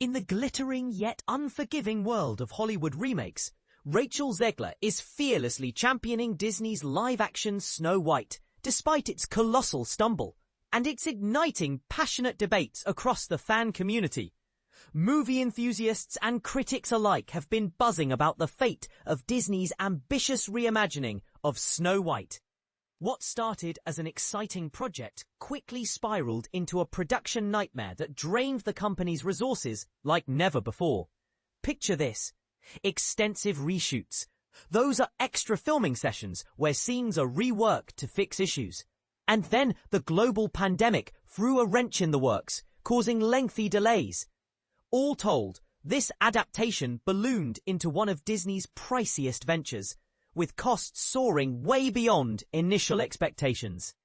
In the glittering yet unforgiving world of Hollywood remakes, Rachel Zegler is fearlessly championing Disney's live-action Snow White, despite its colossal stumble, and it's igniting passionate debates across the fan community. Movie enthusiasts and critics alike have been buzzing about the fate of Disney's ambitious reimagining of Snow White. What started as an exciting project quickly spiraled into a production nightmare that drained the company's resources like never before. Picture this: extensive reshoots. Those are extra filming sessions where scenes are reworked to fix issues. And then the global pandemic threw a wrench in the works, causing lengthy delays. All told, this adaptation ballooned into one of Disney's priciest ventures, with costs soaring way beyond initial expectations.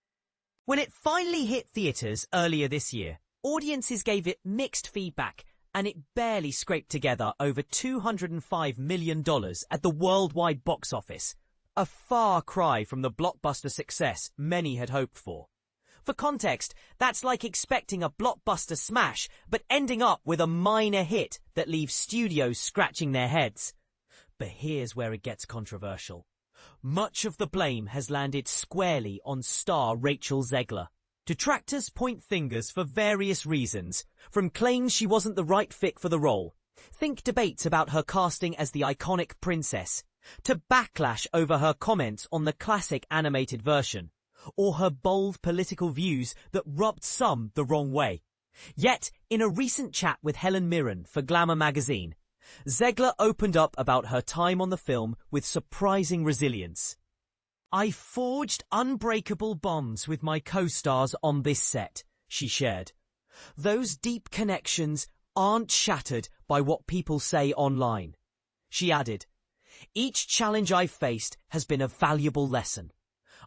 When it finally hit theaters earlier this year, audiences gave it mixed feedback, and it barely scraped together over $205 million at the worldwide box office, a far cry from the blockbuster success many had hoped for. For context, that's like expecting a blockbuster smash, but ending up with a minor hit that leaves studios scratching their heads. But here's where it gets controversial. Much of the blame has landed squarely on star Rachel Zegler. Detractors point fingers for various reasons, from claims she wasn't the right fit for the role, think debates about her casting as the iconic princess, to backlash over her comments on the classic animated version, or her bold political views that rubbed some the wrong way. Yet, in a recent chat with Helen Mirren for Glamour magazine, Zegler opened up about her time on the film with surprising resilience. "I forged unbreakable bonds with my co-stars on this set," she shared. "Those deep connections aren't shattered by what people say online." She added, "Each challenge I've faced has been a valuable lesson.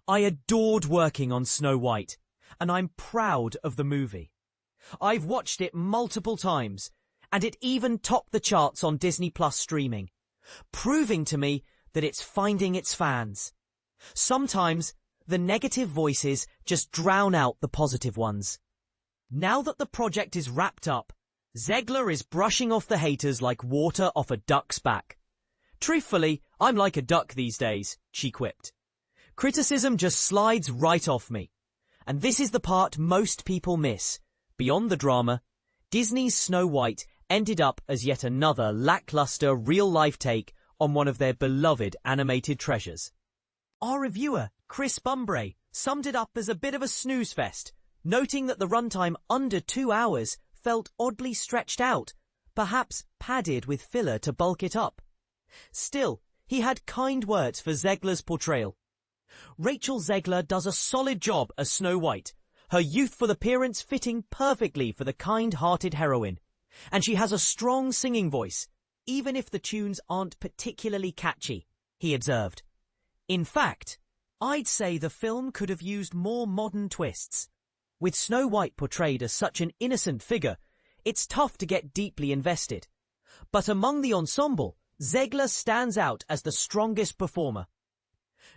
I adored working on Snow White, and I'm proud of the movie. I've watched it multiple times, and it even topped the charts on Disney Plus streaming, proving to me that it's finding its fans. Sometimes the negative voices just drown out the positive ones." Now that the project is wrapped up, Zegler is brushing off the haters like water off a duck's back. "Truthfully, I'm like a duck these days," she quipped. "Criticism just slides right off me. And this is the part most people miss. Beyond the drama, Disney's Snow White ended up as yet another lackluster real-life take on one of their beloved animated treasures." Our reviewer, Chris Bumbray, summed it up as a bit of a snooze fest, noting that the runtime under 2 hours felt oddly stretched out, perhaps padded with filler to bulk it up. Still, he had kind words for Zegler's portrayal. "Rachel Zegler does a solid job as Snow White, her youthful appearance fitting perfectly for the kind-hearted heroine. And she has a strong singing voice, even if the tunes aren't particularly catchy," he observed. "In fact, I'd say the film could have used more modern twists. With Snow White portrayed as such an innocent figure, it's tough to get deeply invested. But among the ensemble, Zegler stands out as the strongest performer."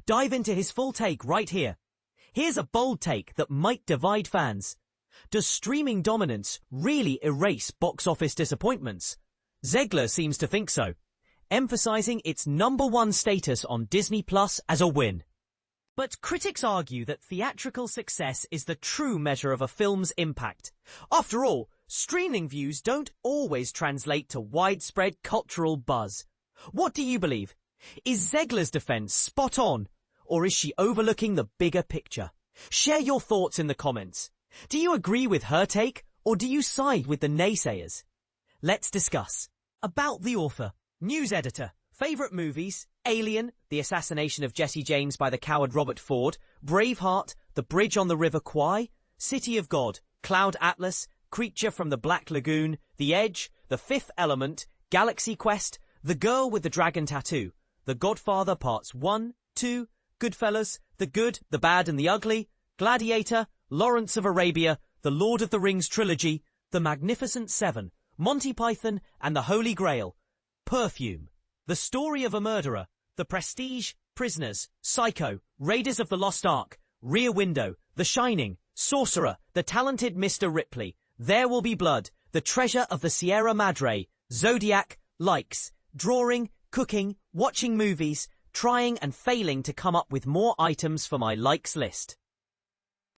Dive into his full take right here. Here's a bold take that might divide fans. Does streaming dominance really erase box office disappointments? Zegler seems to think so, emphasizing its #1 status on Disney Plus as a win. But critics argue that theatrical success is the true measure of a film's impact. After all, streaming views don't always translate to widespread cultural buzz. What do you believe? Is Zegler's defense spot on, or is she overlooking the bigger picture? Share your thoughts in the comments. Do you agree with her take, or do you side with the naysayers? Let's discuss. About the author. News editor. Favorite movies: Alien, The Assassination of Jesse James by the Coward Robert Ford, Braveheart, The Bridge on the River Kwai, City of God, Cloud Atlas, Creature from the Black Lagoon, The Edge, The Fifth Element, Galaxy Quest, The Girl with the Dragon Tattoo, The Godfather Parts 1, 2, Goodfellas, The Good, The Bad and the Ugly, Gladiator, Lawrence of Arabia, The Lord of the Rings Trilogy, The Magnificent Seven, Monty Python and the Holy Grail, Perfume, The Story of a Murderer, The Prestige, Prisoners, Psycho, Raiders of the Lost Ark, Rear Window, The Shining, Sorcerer, The Talented Mr. Ripley, There Will Be Blood, the treasure of the Sierra Madre, Zodiac, likes, drawing, cooking, watching movies, trying and failing to come up with more items for my likes list.